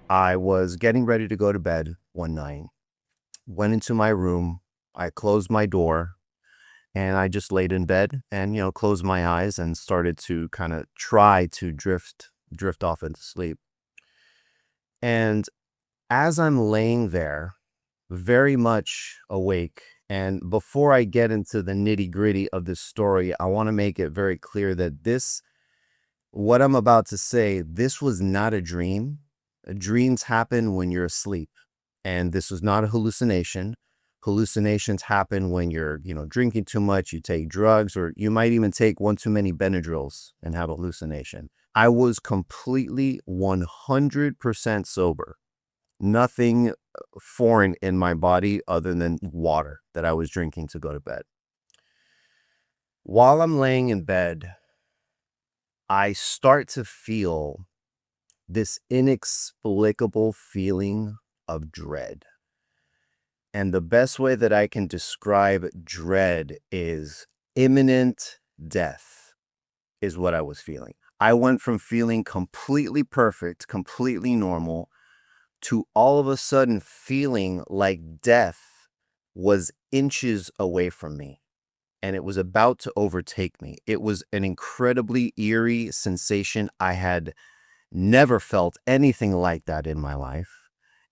I was getting ready to go to bed one night, went into my room, I closed my door, and I just laid in bed and, closed my eyes and started to kind of try to drift off into sleep. And as I'm laying there, very much awake, and before I get into the nitty-gritty of this story, I want to make it very clear that what I'm about to say, this was not a dream. Dreams happen when you're asleep, and this was not a hallucination. Hallucinations happen when you're, drinking too much, you take drugs, or you might even take one too many Benadryls and have a hallucination. I was completely 100% sober. Nothing foreign in my body other than water that I was drinking to go to bed. While I'm laying in bed, I start to feel this inexplicable feeling of dread. And the best way that I can describe dread is imminent death, is what I was feeling. I went from feeling completely perfect, completely normal, to all of a sudden feeling like death was inches away from me and it was about to overtake me. It was an incredibly eerie sensation. I had never felt anything like that in my life.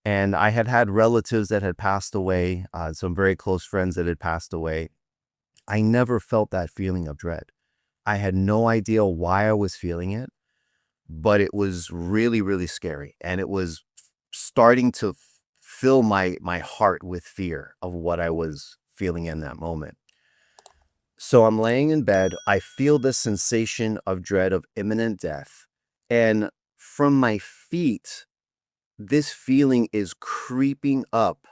And I had had relatives that had passed away, some very close friends that had passed away. I never felt that feeling of dread. I had no idea why I was feeling it, but it was really, really scary. And it was starting to fill my heart with fear of what I was feeling in that moment. So I'm laying in bed. I feel the sensation of dread of imminent death. And from my feet, this feeling is creeping up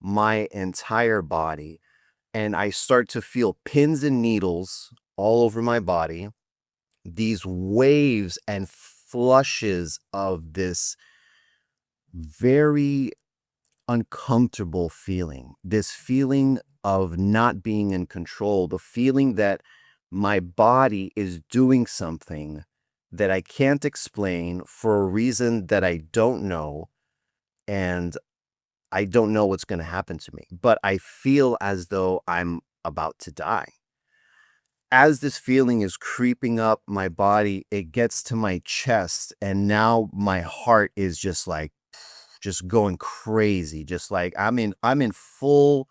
my entire body. And I start to feel pins and needles all over my body, these waves and flushes of this very uncomfortable feeling, this feeling of not being in control, the feeling that my body is doing something that I can't explain for a reason that I don't know. And I don't know what's going to happen to me, but I feel as though I'm about to die. As this feeling is creeping up my body, it gets to my chest, and now my heart is just going crazy, just like I'm in full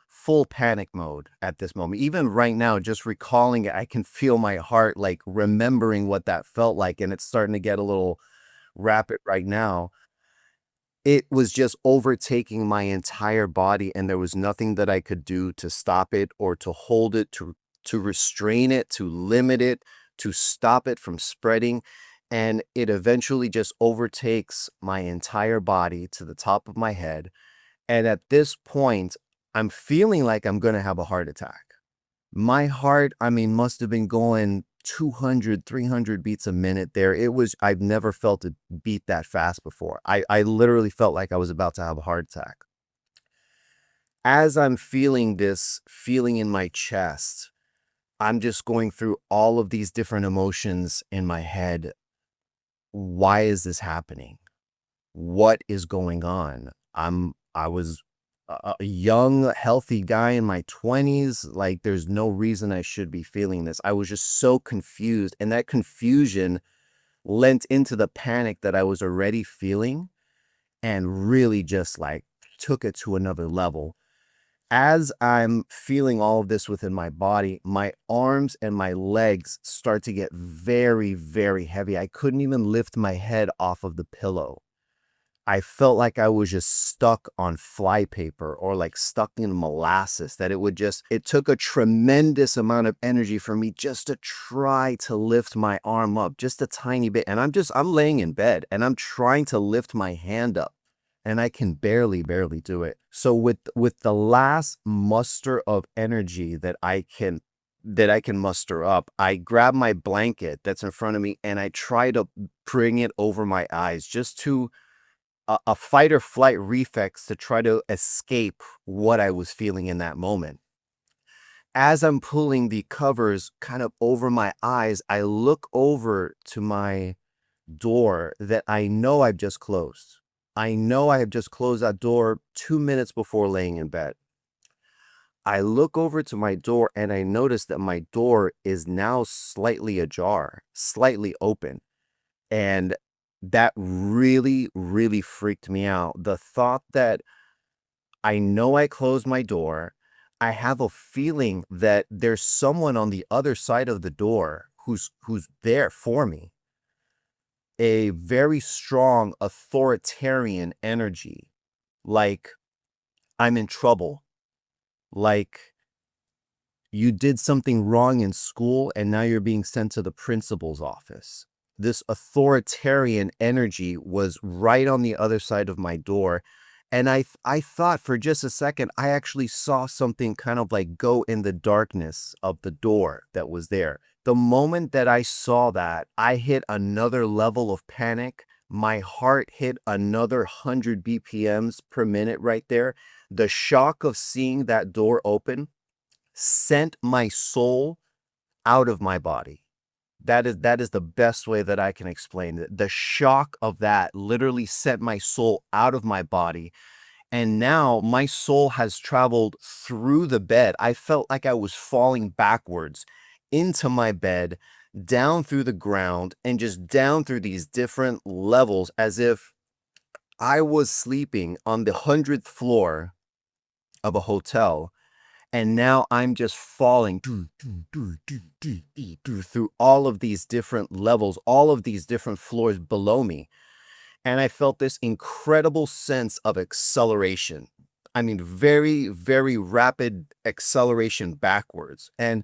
panic mode at this moment. Even right now, just recalling it, I can feel my heart like remembering what that felt like, and it's starting to get a little rapid right now. It was just overtaking my entire body, and there was nothing that I could do to stop it or to hold it, to restrain it, to limit it, to stop it from spreading, and it eventually just overtakes my entire body to the top of my head, and at this point, I'm feeling like I'm gonna have a heart attack. My heart, must have been going 200, 300 beats a minute there. I've never felt it beat that fast before. I literally felt like I was about to have a heart attack. As I'm feeling this feeling in my chest, I'm just going through all of these different emotions in my head. Why is this happening? What is going on? I was a young, healthy guy in my 20s. Like, there's no reason I should be feeling this. I was just so confused. And that confusion lent into the panic that I was already feeling and really just like took it to another level. As I'm feeling all of this within my body, my arms and my legs start to get very, very heavy. I couldn't even lift my head off of the pillow. I felt like I was just stuck on flypaper or like stuck in molasses, that it took a tremendous amount of energy for me just to try to lift my arm up just a tiny bit. And I'm laying in bed and I'm trying to lift my hand up and I can barely do it. So with the last muster of energy that I can muster up, I grab my blanket that's in front of me and I try to bring it over my eyes just to a fight or flight reflex to try to escape what I was feeling in that moment. As I'm pulling the covers kind of over my eyes, I look over to my door that I know I've just closed. I know I have just closed that door 2 minutes before laying in bed. I look over to my door and I notice that my door is now slightly ajar, slightly open. And that really, really freaked me out. The thought that I know I closed my door. I have a feeling that there's someone on the other side of the door who's there for me. A very strong authoritarian energy, like I'm in trouble, like you did something wrong in school and now you're being sent to the principal's office. This authoritarian energy was right on the other side of my door. And I thought for just a second, I actually saw something kind of like go in the darkness of the door that was there. The moment that I saw that, I hit another level of panic. My heart hit another 100 BPMs per minute right there. The shock of seeing that door open sent my soul out of my body. That is the best way that I can explain it. The shock of that literally sent my soul out of my body. And now my soul has traveled through the bed. I felt like I was falling backwards into my bed, down through the ground, and just down through these different levels as if I was sleeping on the 100th floor of a hotel. And now I'm just falling through all of these different levels, all of these different floors below me. And I felt this incredible sense of acceleration. I mean, very, very rapid acceleration backwards. And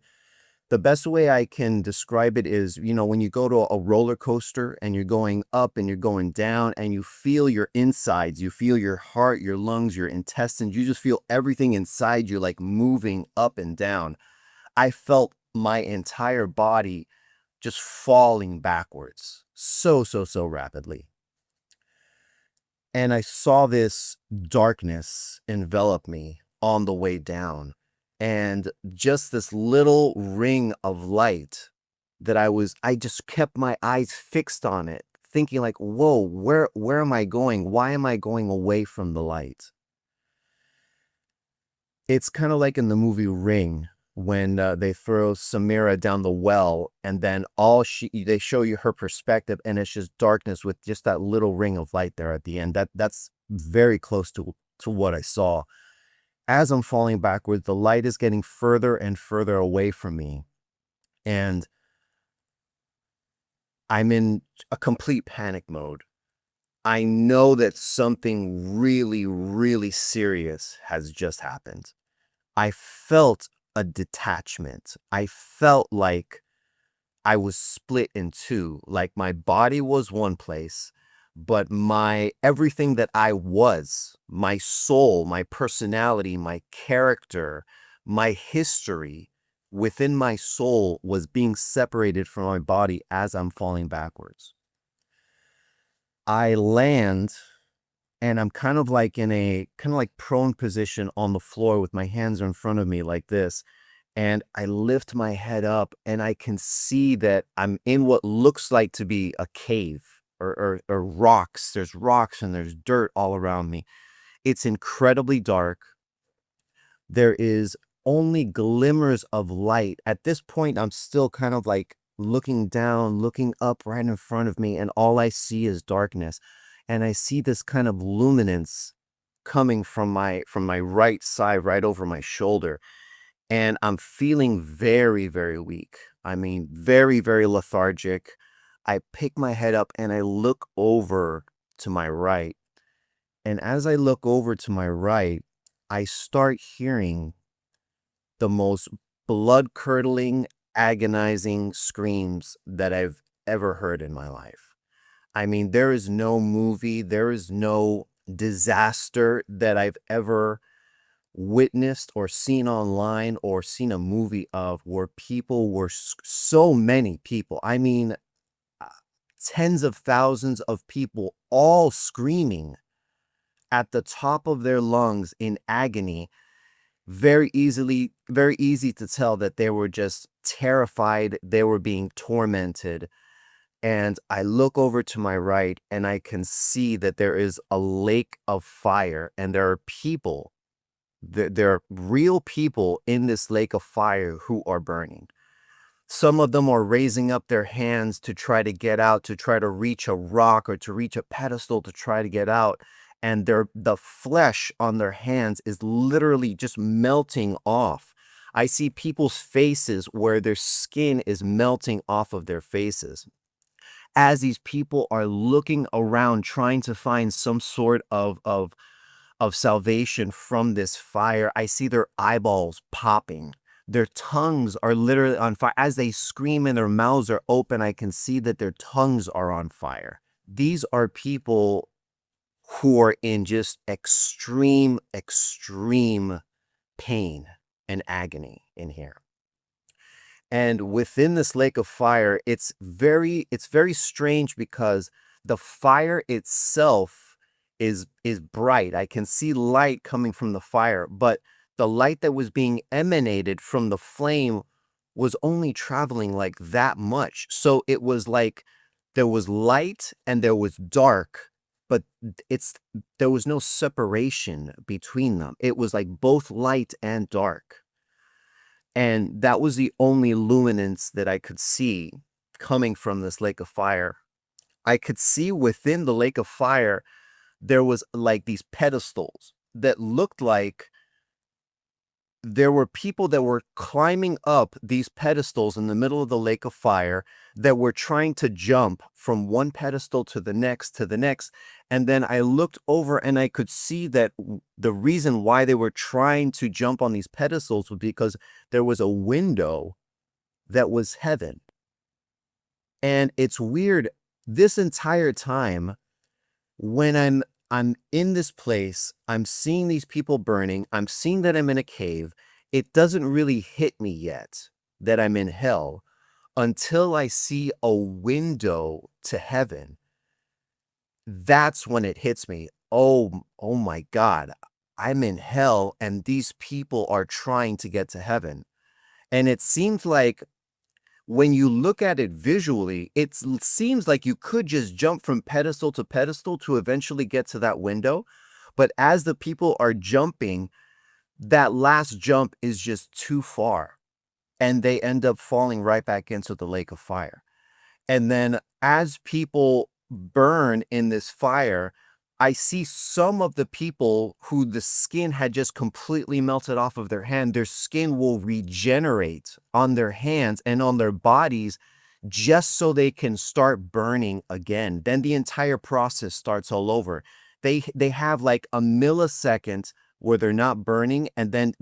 the best way I can describe it is, when you go to a roller coaster and you're going up and you're going down and you feel your insides, you feel your heart, your lungs, your intestines, you just feel everything inside you like moving up and down. I felt my entire body just falling backwards so rapidly. And I saw this darkness envelop me on the way down. And just this little ring of light that I just kept my eyes fixed on it, thinking like, whoa, where am I going? Why am I going away from the light? It's kind of like in the movie Ring when they throw Samira down the well and then they show you her perspective and it's just darkness with just that little ring of light there at the end. That's very close to what I saw. As I'm falling backwards, the light is getting further and further away from me. And I'm in a complete panic mode. I know that something really, really serious has just happened. I felt a detachment. I felt like I was split in two, like my body was one place, but my everything that I was, my soul, my personality, my character, my history within my soul was being separated from my body as I'm falling backwards. I land and I'm kind of like in a kind of like prone position on the floor with my hands in front of me like this. And I lift my head up and I can see that I'm in what looks like to be a cave or rocks. There's rocks and there's dirt all around me. It's incredibly dark. There is only glimmers of light. At this point, I'm still kind of like looking down, looking up right in front of me, and all I see is darkness. And I see this kind of luminance coming from my right side, right over my shoulder. And I'm feeling very, very weak. I mean, very, very lethargic. I pick my head up and I look over to my right. And as I look over to my right, I start hearing the most blood-curdling, agonizing screams that I've ever heard in my life. I mean, there is no movie, there is no disaster that I've ever witnessed or seen online or seen a movie of where people were so many people. I mean, uh, tens of thousands of people all screaming at the top of their lungs in agony. Very easy to tell that they were just terrified, they were being tormented. And I look over to my right and I can see that there is a lake of fire and there are people, there are real people in this lake of fire who are burning. Some of them are raising up their hands to try to get out, to try to reach a rock or to reach a pedestal to try to get out. And the flesh on their hands is literally just melting off. I see people's faces where their skin is melting off of their faces. As these people are looking around trying to find some sort of salvation from this fire, I see their eyeballs popping. Their tongues are literally on fire. As they scream and their mouths are open, I can see that their tongues are on fire. These are people who are in just extreme, extreme pain and agony in here. And within this lake of fire, it's very strange because the fire itself is bright. I can see light coming from the fire, but the light that was being emanated from the flame was only traveling like that much. So it was like there was light and there was dark, but it's there was no separation between them. It was like both light and dark. And that was the only luminance that I could see coming from this lake of fire. I could see within the lake of fire, there was like these pedestals that looked like there were people that were climbing up these pedestals in the middle of the lake of fire that were trying to jump from one pedestal to the next to the next. And then I looked over and I could see that the reason why they were trying to jump on these pedestals was because there was a window that was heaven. And it's weird, this entire time when I'm in this place, I'm seeing these people burning, I'm seeing that I'm in a cave, it doesn't really hit me yet that I'm in hell until I see a window to heaven. That's when it hits me. Oh my God, I'm in hell and these people are trying to get to heaven. And it seems like when you look at it visually, seems like you could just jump from pedestal to pedestal to eventually get to that window. But as the people are jumping, that last jump is just too far. And they end up falling right back into the lake of fire. And then as people burn in this fire, I see some of the people who the skin had just completely melted off of their hand, their skin will regenerate on their hands and on their bodies just so they can start burning again. Then the entire process starts all over. They have like a millisecond where they're not burning and then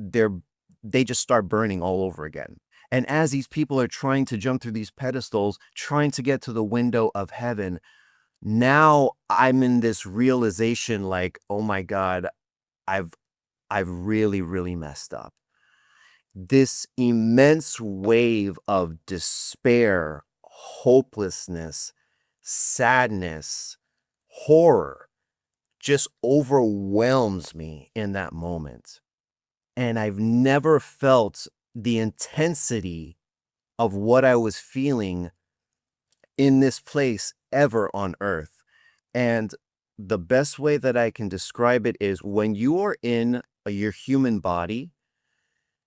they just start burning all over again. And as these people are trying to jump through these pedestals, trying to get to the window of heaven, now I'm in this realization like, "Oh my God, I've I've really, really messed up." This immense wave of despair, hopelessness, sadness, horror just overwhelms me in that moment. And I've never felt the intensity of what I was feeling in this place ever on earth. And the best way that I can describe it is when you are in your human body,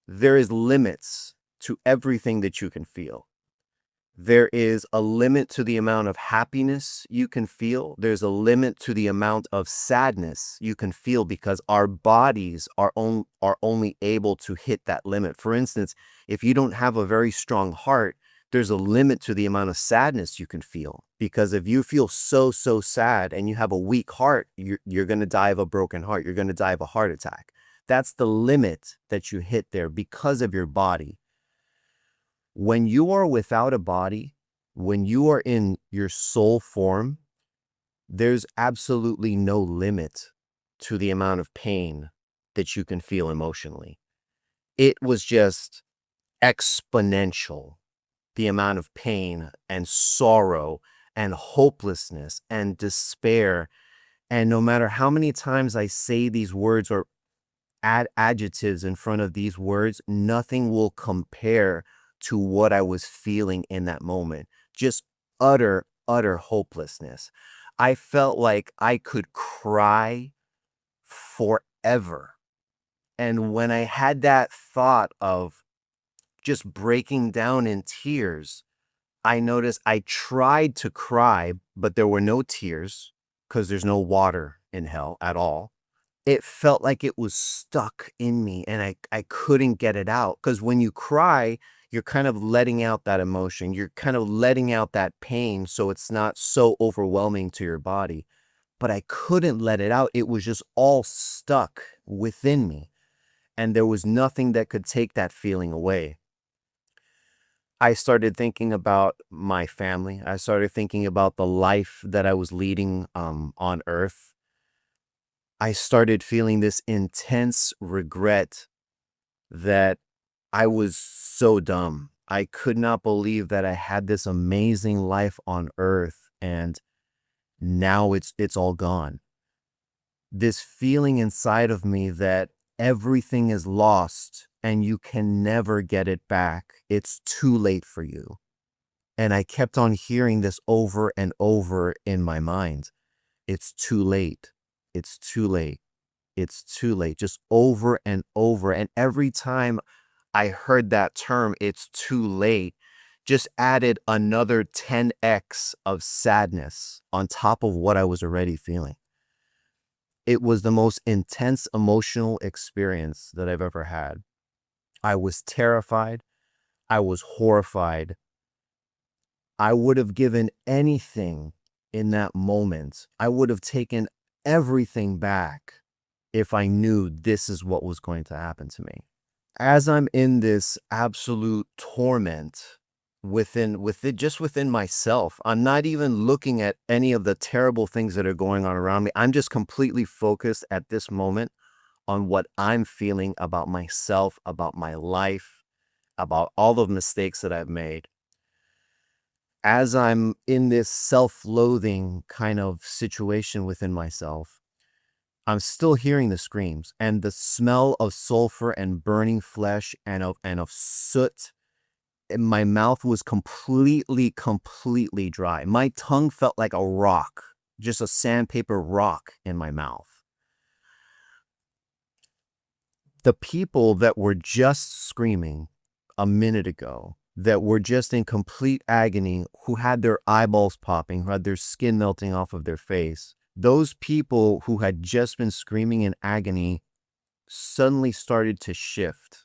there is limits to everything that you can feel. There is a limit to the amount of happiness you can feel. There's a limit to the amount of sadness you can feel because our bodies are only able to hit that limit. For instance, if you don't have a very strong heart, there's a limit to the amount of sadness you can feel. Because if you feel so sad and you have a weak heart, you're going to die of a broken heart. You're going to die of a heart attack. That's the limit that you hit there because of your body. When you are without a body, when you are in your soul form, there's absolutely no limit to the amount of pain that you can feel emotionally. It was just exponential, the amount of pain and sorrow and hopelessness and despair. And no matter how many times I say these words or add adjectives in front of these words, nothing will compare to what I was feeling in that moment. Just utter, utter hopelessness. I felt like I could cry forever. And when I had that thought of just breaking down in tears, I noticed I tried to cry, but there were no tears because there's no water in hell at all. It felt like it was stuck in me and I couldn't get it out. Because when you cry, you're kind of letting out that emotion. You're kind of letting out that pain so it's not so overwhelming to your body. But I couldn't let it out. It was just all stuck within me. And there was nothing that could take that feeling away. I started thinking about my family. I started thinking about the life that I was leading on earth. I started feeling this intense regret that I was so dumb. I could not believe that I had this amazing life on earth and now it's all gone. This feeling inside of me that everything is lost and you can never get it back. It's too late for you. And I kept on hearing this over and over in my mind. It's too late. It's too late. It's too late. Just over and over. And every time I heard that term, it's too late, just added another 10x of sadness on top of what I was already feeling. It was the most intense emotional experience that I've ever had. I was terrified. I was horrified. I would have given anything in that moment. I would have taken everything back if I knew this is what was going to happen to me. As I'm in this absolute torment just within myself, I'm not even looking at any of the terrible things that are going on around me. I'm just completely focused at this moment on what I'm feeling about myself, about my life, about all the mistakes that I've made. As I'm in this self-loathing kind of situation within myself, I'm still hearing the screams and the smell of sulfur and burning flesh and of soot. And my mouth was completely dry. My tongue felt like a rock, just a sandpaper rock in my mouth. The people that were just screaming a minute ago, that were just in complete agony, who had their eyeballs popping, who had their skin melting off of their face, those people who had just been screaming in agony suddenly started to shift.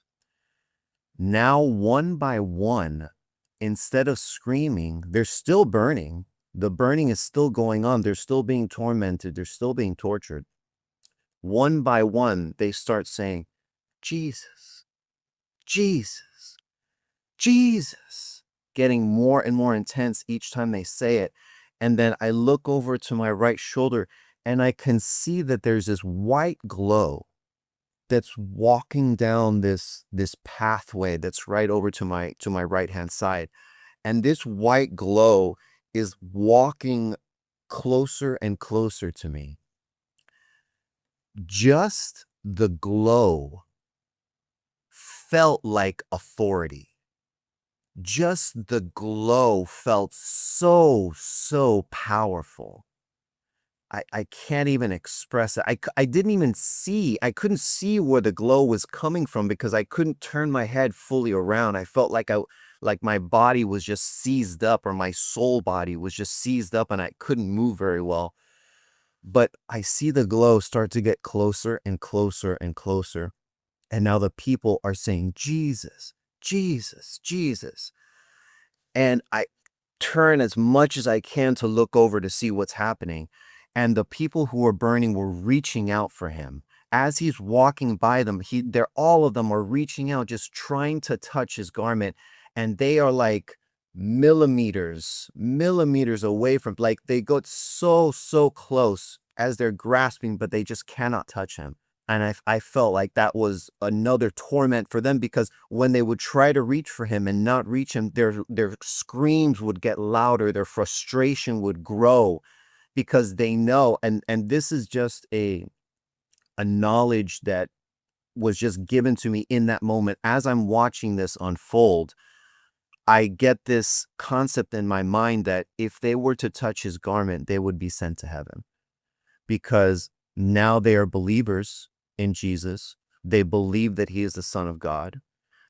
Now, one by one, instead of screaming, they're still burning. The burning is still going on. They're still being tormented. They're still being tortured. One by one, they start saying, Jesus, Jesus, Jesus, getting more and more intense each time they say it. And then I look over to my right shoulder and I can see that there's this white glow that's walking down this pathway that's right over to my right hand side. And this white glow is walking closer and closer to me. Just the glow felt like authority. Just the glow felt so powerful. I can't even express it. I didn't even see, I couldn't see where the glow was coming from because I couldn't turn my head fully around. I felt like my body was just seized up, or my soul body was just seized up and I couldn't move very well. But I see the glow start to get closer and closer and closer. And now the people are saying, Jesus, Jesus, Jesus. And I turn as much as I can to look over to see what's happening. And the people who were burning were reaching out for him. As he's walking by them, all of them are reaching out, just trying to touch his garment. And they are like millimeters away from, like they go so close as they're grasping, but they just cannot touch him. And I felt like that was another torment for them, because when they would try to reach for him and not reach him, their screams would get louder, their frustration would grow, because they know, and this is just a knowledge that was just given to me in that moment as I'm watching this unfold. I get this concept in my mind that if they were to touch his garment, they would be sent to heaven, because now they are believers in Jesus. They believe that he is the Son of God.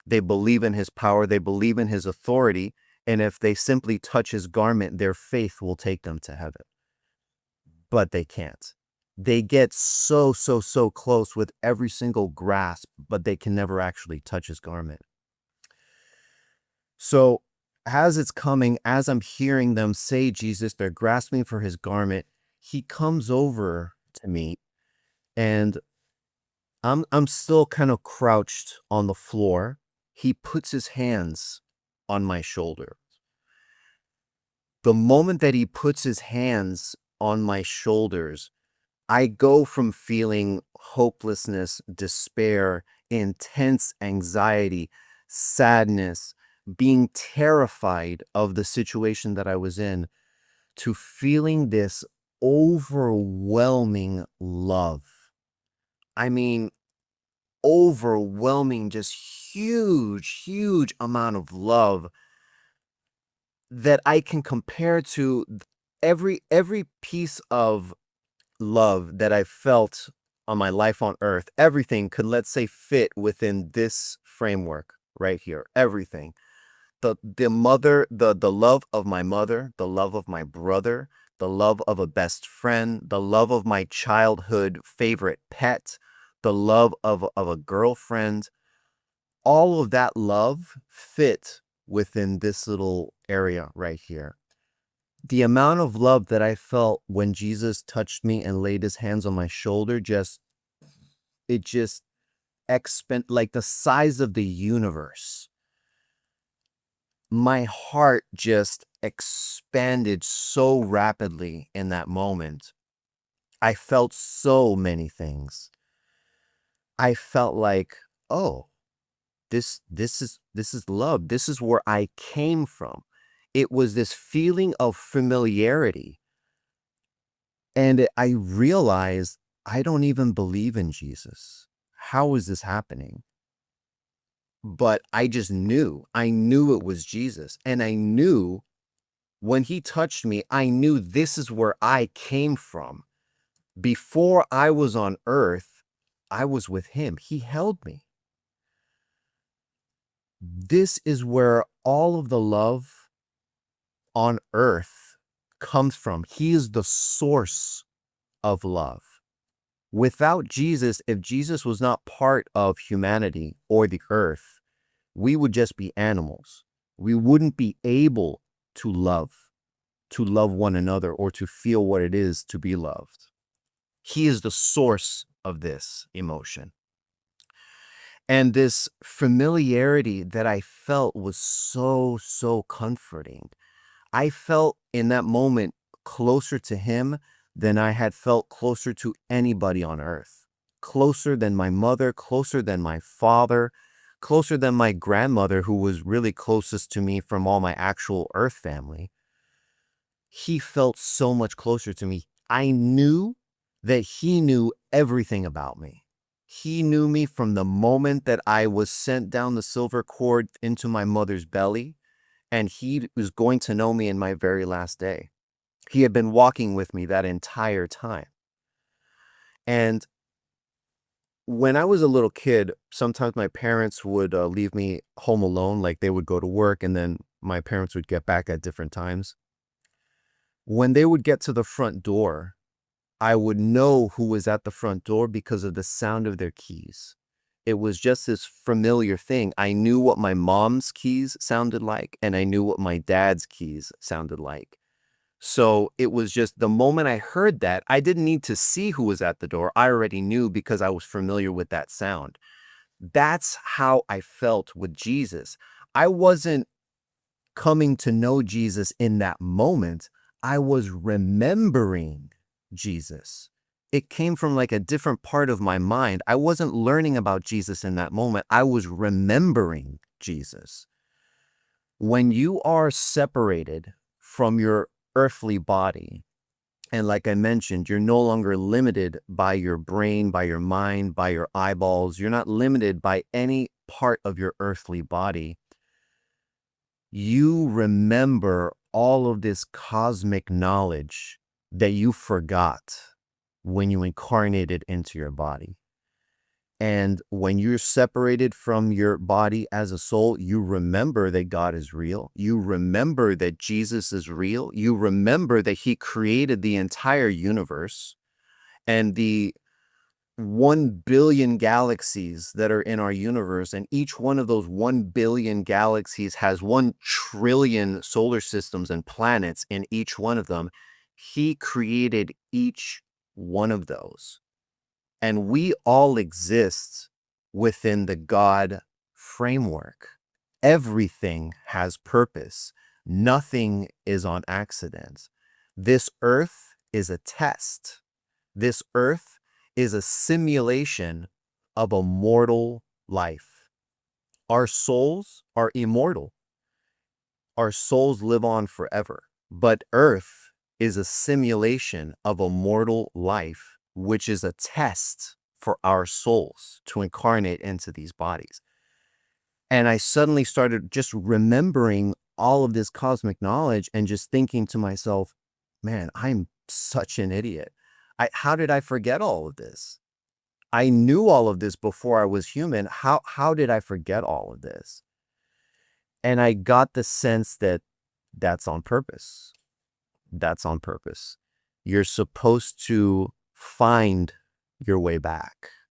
They believe in his power. They believe in his authority. And if they simply touch his garment, their faith will take them to heaven. But they can't. They get so, so, so close with every single grasp, but they can never actually touch his garment. So as it's coming, as I'm hearing them say Jesus, they're grasping for his garment. He comes over to me, and I'm still kind of crouched on the floor. He puts his hands on my shoulder. The moment that he puts his hands on my shoulders, I go from feeling hopelessness, despair, intense anxiety, sadness, being terrified of the situation that I was in, to feeling this overwhelming love. I mean, overwhelming, just huge, huge amount of love that I can compare to every piece of love that I felt on my life on earth. Everything could, let's say, fit within this framework right here. Everything. The love of my mother, the love of my brother, the love of a best friend, the love of my childhood favorite pet, the love of a girlfriend, all of that love fit within this little area right here. The amount of love that I felt when Jesus touched me and laid his hands on my shoulder, it just expand like the size of the universe. My heart just expanded so rapidly in that moment. I felt so many things. I felt like, oh, this is love. This is where I came from. It was this feeling of familiarity. And I realized I don't even believe in Jesus. How is this happening? But I just knew. I knew it was Jesus. And I knew when he touched me, I knew this is where I came from. Before I was on earth, I was with him. He held me. This is where all of the love on earth comes from. He is the source of love. Without Jesus, if Jesus was not part of humanity or the earth, we would just be animals. We wouldn't be able to love one another, or to feel what it is to be loved. He is the source of this emotion. And this familiarity that I felt was so, so comforting. I felt in that moment closer to him than I had felt closer to anybody on earth. Closer than my mother, closer than my father, closer than my grandmother, who was really closest to me from all my actual earth family. He felt so much closer to me. I knew that he knew everything about me. He knew me from the moment that I was sent down the silver cord into my mother's belly, and he was going to know me in my very last day. He had been walking with me that entire time. And when I was a little kid, sometimes my parents would leave me home alone, like they would go to work and then my parents would get back at different times. When they would get to the front door, I would know who was at the front door because of the sound of their keys. It was just this familiar thing. I knew what my mom's keys sounded like, and I knew what my dad's keys sounded like. So it was just the moment I heard that, I didn't need to see who was at the door. I already knew because I was familiar with that sound. That's how I felt with Jesus. I wasn't coming to know Jesus in that moment. I was remembering Jesus. It came from like a different part of my mind. I wasn't learning about Jesus in that moment. I was remembering Jesus. When you are separated from your earthly body, and like I mentioned, you're no longer limited by your brain, by your mind, by your eyeballs. You're not limited by any part of your earthly body. you remember all of this cosmic knowledge that you forgot when you incarnated into your body. And when you're separated from your body as a soul, you remember that God is real. You remember that Jesus is real. You remember that he created the entire universe and the 1 billion galaxies that are in our universe. And each one of those 1 billion galaxies has 1 trillion solar systems and planets in each one of them. He created each one of those. And we all exist within the God framework. Everything has purpose. Nothing is on accident. This earth is a test. This earth is a simulation of a mortal life. Our souls are immortal. Our souls live on forever. But earth is a simulation of a mortal life, which is a test for our souls to incarnate into these bodies. And I suddenly started just remembering all of this cosmic knowledge and just thinking to myself, man, I'm such an idiot. How did I forget all of this? I knew all of this before I was human. How did I forget all of this? And I got the sense that that's on purpose. That's on purpose. You're supposed to find your way back.